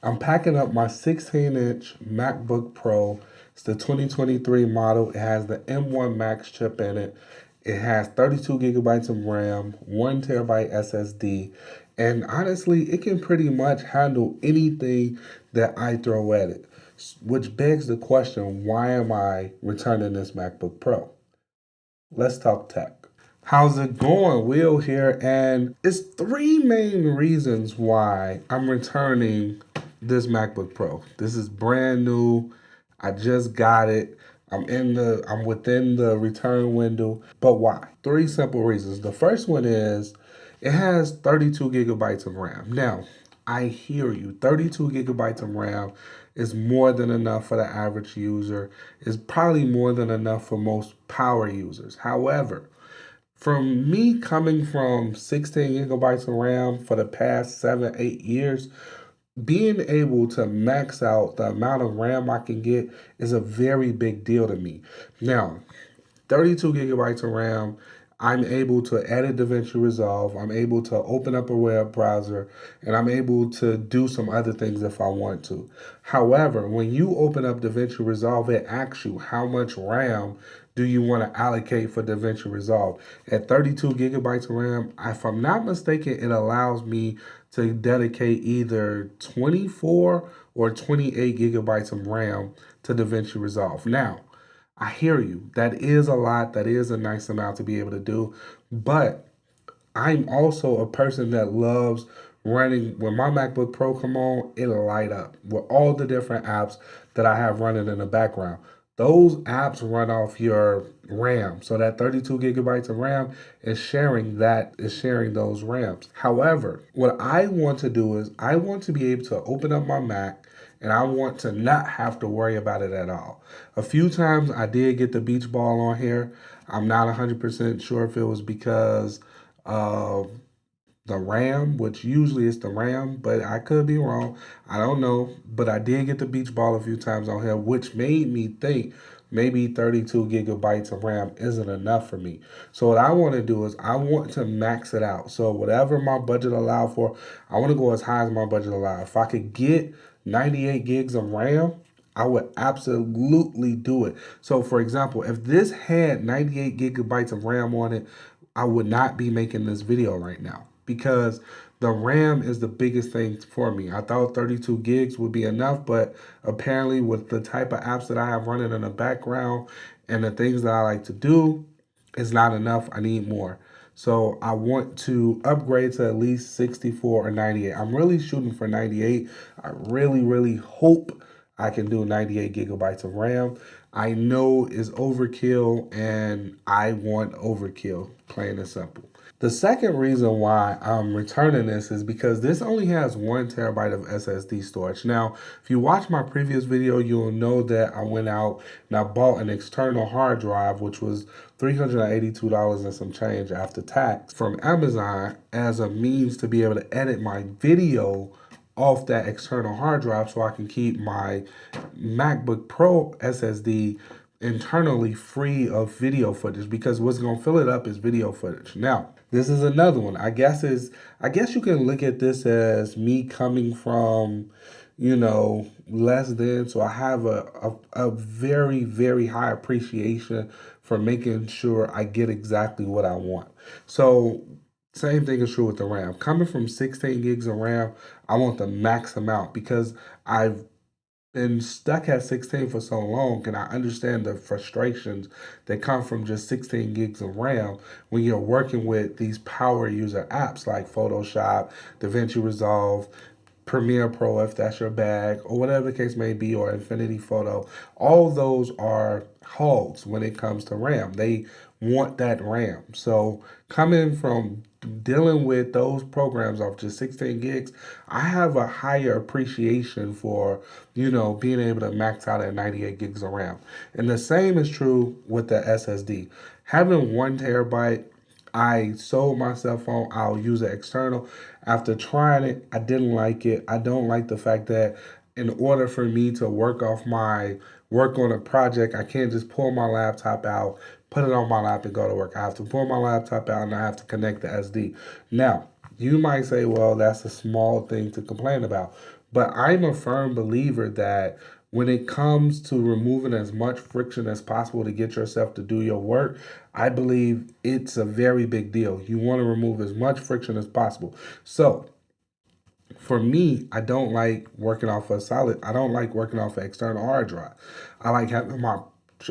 I'm packing up my 16-inch MacBook Pro. It's the 2023 model. It has the M1 Max chip in it. It has 32 gigabytes of RAM, 1 terabyte SSD, and honestly, it can pretty much handle anything that I throw at it. Which begs the question, why am I returning this MacBook Pro? Let's talk tech. How's it going? Will here, and it's three main reasons why I'm returning this MacBook Pro. This is brand new. I just got it. I'm within the return window. But why? Three simple reasons. The first one is it has 32 gigabytes of RAM. Now, I hear you. 32 gigabytes of RAM is more than enough for the average user. It's probably more than enough for most power users. However, from me coming from 16 gigabytes of RAM for the past 7, 8 years, being able to max out the amount of RAM I can get is a very big deal to me. Now, 32 gigabytes of RAM, I'm able to edit DaVinci Resolve, I'm able to open up a web browser, and I'm able to do some other things if I want to. However, when you open up DaVinci Resolve, it asks you how much RAM do you want to allocate for DaVinci Resolve. At 32 gigabytes of RAM, if I'm not mistaken, it allows me to dedicate either 24 or 28 gigabytes of RAM to DaVinci Resolve. Now, I hear you. That is a lot. That is a nice amount to be able to do. But I'm also a person that loves running. When my MacBook Pro come on, it'll light up with all the different apps that I have running in the background. Those apps run off your RAM. So that 32 gigabytes of RAM is sharing those RAMs. However, what I want to do is I want to be able to open up my Mac and I want to not have to worry about it at all. A few times I did get the beach ball on here. I'm not 100% sure if it was because of the RAM, which usually is the RAM, but I could be wrong. I don't know. But I did get the beach ball a few times on here, which made me think maybe 32 gigabytes of RAM isn't enough for me. So what I want to do is I want to max it out. So whatever my budget allow for, I want to go as high as my budget allow. If I could get 98 gigs of RAM, I would absolutely do it. So for example, if this had 98 gigabytes of RAM on it, I would not be making this video right now because the RAM is the biggest thing for me. I thought 32 gigs would be enough, but apparently with the type of apps that I have running in the background and the things that I like to do, it's not enough. I need more. So I want to upgrade to at least 64 or 98. I'm really shooting for 98. I really, really hope I can do 98 gigabytes of RAM. I know is overkill and I want overkill, plain and simple. The second reason why I'm returning this is because this only has 1 terabyte of SSD storage. Now, if you watch my previous video, you'll know that I went out and I bought an external hard drive, which was $382 and some change after tax from Amazon as a means to be able to edit my video off that external hard drive so I can keep my MacBook Pro SSD internally free of video footage because what's going to fill it up is video footage. Now, this is another one. I guess you can look at this as me coming from, less than. So I have a very, very high appreciation for making sure I get exactly what I want. So same thing is true with the RAM. Coming from 16 gigs of RAM, I want the max amount because I've been stuck at 16 for so long, and I understand the frustrations that come from just 16 gigs of RAM when you're working with these power user apps like Photoshop, DaVinci Resolve, Premiere Pro, if that's your bag, or whatever the case may be, or Infinity Photo. All those are hogs when it comes to RAM. They want that RAM. So coming from dealing with those programs off just 16 gigs, I have a higher appreciation for, being able to max out at 98 gigs of RAM. And the same is true with the SSD. Having 1 terabyte, I sold my cell phone. I'll use it external. After trying it, I didn't like it. I don't like the fact that in order for me to work on a project, I can't just pull my laptop out, put it on my lap and go to work. I have to pull my laptop out and I have to connect the SD. Now, you might say, well, that's a small thing to complain about. But I'm a firm believer that when it comes to removing as much friction as possible to get yourself to do your work, I believe it's a very big deal. You want to remove as much friction as possible. So, for me, I don't like working off a solid. I don't like working off an external hard drive. I like having my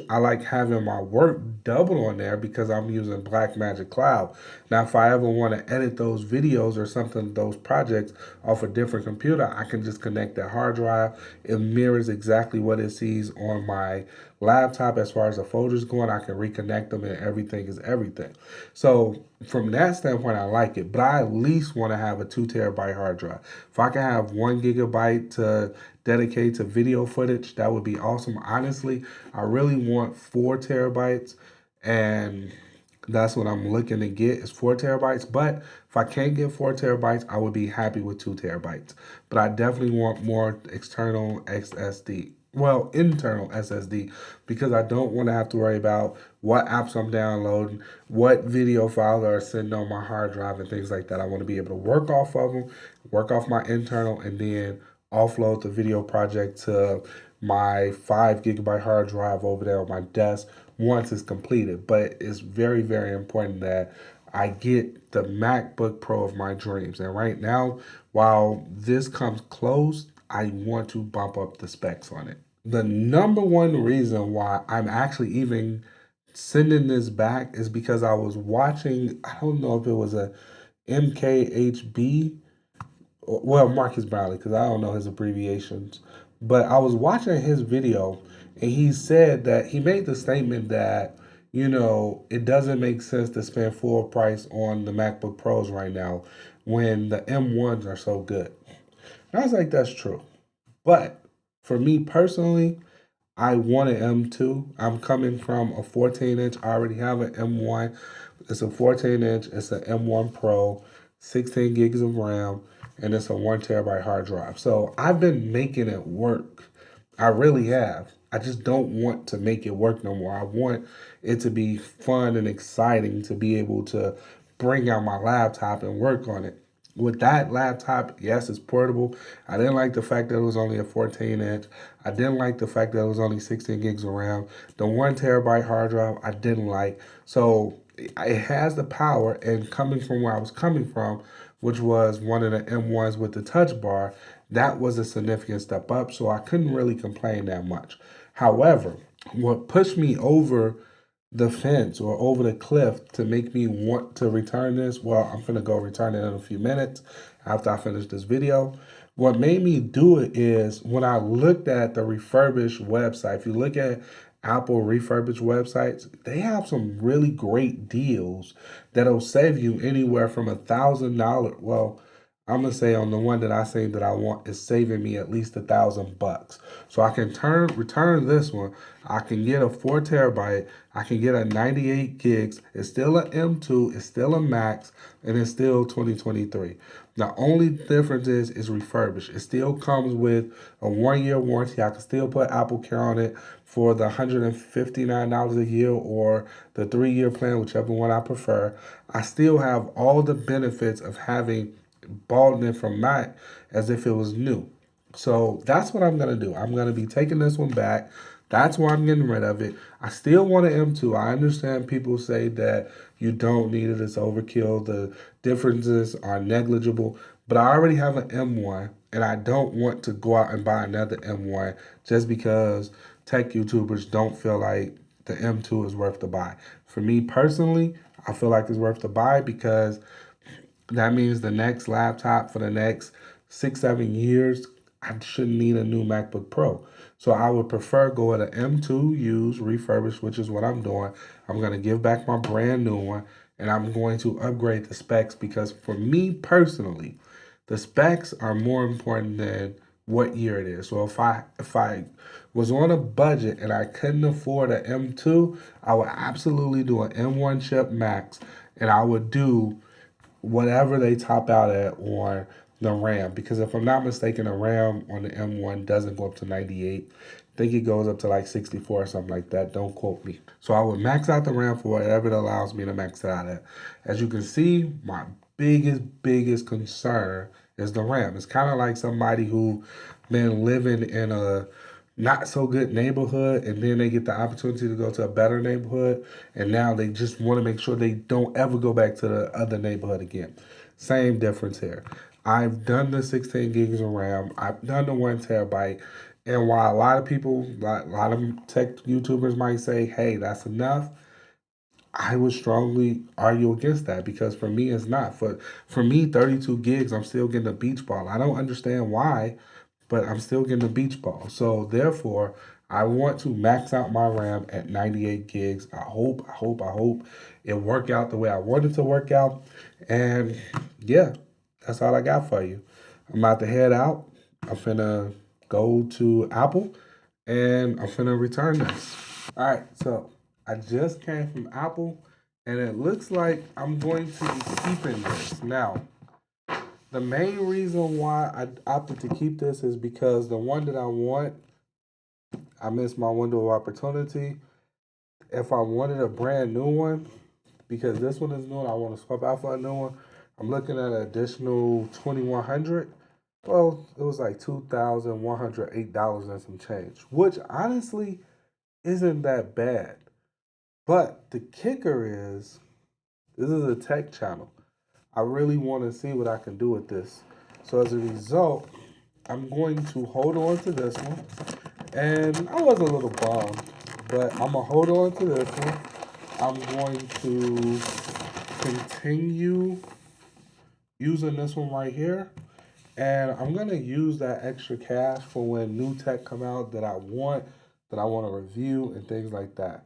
I like having my work doubled on there because I'm using Blackmagic Cloud. Now, if I ever want to edit those videos or something, those projects off a different computer, I can just connect that hard drive. It mirrors exactly what it sees on my laptop as far as the folders going. I can reconnect them and everything is everything. So from that standpoint, I like it, but I at least want to have a 2 terabyte hard drive. If I can have 1 gigabyte to dedicate to video footage, that would be awesome. Honestly, I really want 4 terabytes, and that's what I'm looking to get is 4 terabytes. But if I can't get 4 terabytes, I would be happy with 2 terabytes. But I definitely want more external SSD. Well, internal SSD, because I don't want to have to worry about what apps I'm downloading, what video files are sitting on my hard drive, and things like that. I want to be able to work off of them, work off my internal, and then offload the video project to my 5 gigabyte hard drive over there on my desk once it's completed. But it's very, very important that I get the MacBook Pro of my dreams. And right now, while this comes close, I want to bump up the specs on it. The number one reason why I'm actually even sending this back is because I was watching, I don't know if it was a MKHB, well, Marcus Brownlee, because I don't know his abbreviations, but I was watching his video and he said that he made the statement that, it doesn't make sense to spend full price on the MacBook Pros right now when the M1s are so good. And I was like, that's true. But for me personally, I want an M2. I'm coming from a 14 inch. I already have an M1. It's a 14 inch. It's an M1 Pro, 16 gigs of RAM, and it's a 1 terabyte hard drive. So I've been making it work. I really have. I just don't want to make it work no more. I want it to be fun and exciting to be able to bring out my laptop and work on it. With that laptop, yes, it's portable. I didn't like the fact that it was only a 14 inch. I didn't like the fact that it was only 16 gigs of RAM. The 1 terabyte hard drive, I didn't like. So it has the power, and coming from where I was coming from, which was one of the M1s with the touch bar, that was a significant step up. So I couldn't really complain that much. However, what pushed me over the fence or over the cliff to make me want to return this, well, I'm going to go return it in a few minutes after I finish this video. What made me do it is when I looked at the refurbished website. If you look at Apple refurbished websites, they have some really great deals that'll save you anywhere from $1,000. Well, I'm gonna say on the one that I say that I want is saving me at least $1,000. So I can return this one. I can get a 4 terabyte. I can get a 98 gigs. It's still an M2. It's still a Max, and it's still 2023. The only difference is refurbished. It still comes with a 1 year warranty. I can still put Apple Care on it for the $159 a year or the 3 year plan, whichever one I prefer. I still have all the benefits of having bought it from Mac as if it was new. So that's what I'm going to do. I'm going to be taking this one back. That's why I'm getting rid of it. I still want an M2. I understand people say that you don't need it. It's overkill. The differences are negligible. But I already have an M1, and I don't want to go out and buy another M1 just because tech YouTubers don't feel like the M2 is worth the buy. For me personally, I feel like it's worth the buy because that means the next laptop for the next 6, 7 years, I shouldn't need a new MacBook Pro. So I would prefer go with an M2 used, refurbished, which is what I'm doing. I'm going to give back my brand new one, and I'm going to upgrade the specs because for me personally, the specs are more important than what year it is. So if I was on a budget and I couldn't afford an M2, I would absolutely do an M1 chip Max, and I would do whatever they top out at on the RAM. Because if I'm not mistaken, the RAM on the M1 doesn't go up to 98. I think it goes up to like 64 or something like that. Don't quote me. So I would max out the RAM for whatever it allows me to max it out at. As you can see, my biggest concern is the RAM. It's kind of like somebody who been living in a not so good neighborhood and then they get the opportunity to go to a better neighborhood and now they just want to make sure they don't ever go back to the other neighborhood again. Same difference here. I've done the 16 gigs of RAM. I've done the 1 terabyte. And while a lot of people, a lot of tech YouTubers might say, hey, that's enough, I would strongly argue against that because for me, it's not. For me, 32 gigs, I'm still getting a beach ball. I don't understand why, but I'm still getting a beach ball. So therefore, I want to max out my RAM at 98 gigs. I hope it work out the way I want it to work out. And yeah, that's all I got for you. I'm about to head out. I'm finna go to Apple and I'm finna return this. All right, so I just came from Apple and it looks like I'm going to be keeping this. Now, the main reason why I opted to keep this is because the one that I want, I missed my window of opportunity. If I wanted a brand new one, because this one is new and I want to swap out for a new one, I'm looking at an additional 2,100. Well, it was like $2,108 and some change, which honestly isn't that bad. But the kicker is, this is a tech channel. I really want to see what I can do with this. So as a result, I'm going to hold on to this one. And I was a little bummed, but I'm going to hold on to this one. I'm going to continue using this one right here. And I'm going to use that extra cash for when new tech come out that I want to review and things like that.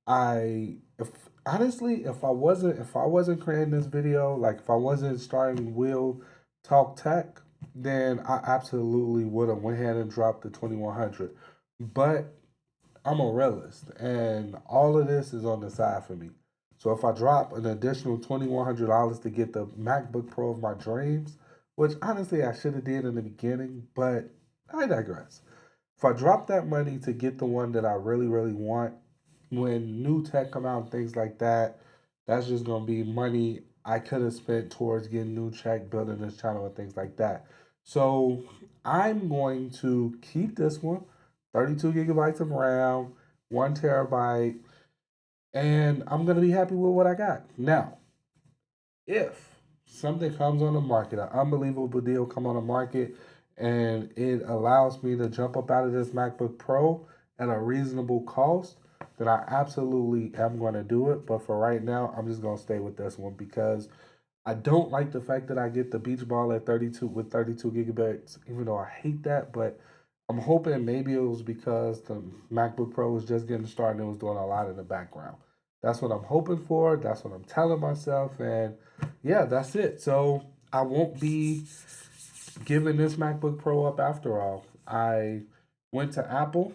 If honestly, if I wasn't creating this video, like if I wasn't starting Will Talk Tech, then I absolutely would have went ahead and dropped the 2,100. But I'm a realist, and all of this is on the side for me. So if I drop an additional $2,100 to get the MacBook Pro of my dreams, which honestly I should have did in the beginning, but I digress. If I drop that money to get the one that I really, really want, when new tech come out and things like that, that's just gonna be money I could have spent towards getting new tech, building this channel and things like that. So I'm going to keep this one, 32 gigabytes of RAM, 1 terabyte, and I'm gonna be happy with what I got. Now, if something comes on the market, an unbelievable deal come on the market, and it allows me to jump up out of this MacBook Pro at a reasonable cost, then I absolutely am going to do it. But for right now, I'm just going to stay with this one because I don't like the fact that I get the beach ball at 32 with 32 gigabytes, even though I hate that. But I'm hoping maybe it was because the MacBook Pro was just getting started and it was doing a lot in the background. That's what I'm hoping for. That's what I'm telling myself. And yeah, that's it. So I won't be giving this MacBook Pro up after all. I went to Apple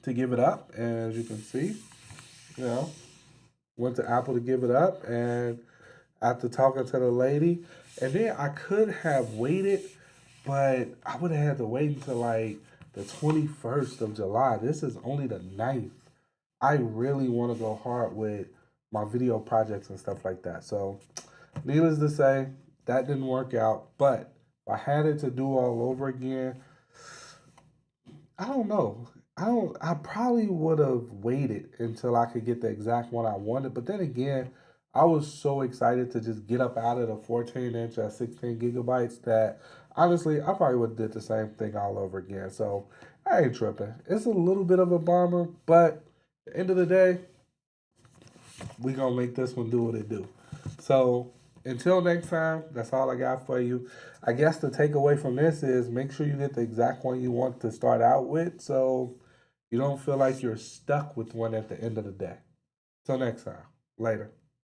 to give it up, and as you can see, you know, went to Apple to give it up, and after talking to the lady, and then I could have waited, but I would have had to wait until like the 21st of July. This is only the 9th. I really want to go hard with my video projects and stuff like that. So, needless to say, that didn't work out. But if I had it to do all over again, I don't know. I probably would have waited until I could get the exact one I wanted. But then again, I was so excited to just get up out of the 14-inch at 16 gigabytes that honestly, I probably would have did the same thing all over again. So I ain't tripping. It's a little bit of a bummer, but at the end of the day, we gonna make this one do what it do. So until next time, that's all I got for you. I guess the takeaway from this is make sure you get the exact one you want to start out with so you don't feel like you're stuck with one at the end of the day. Till next time. Later.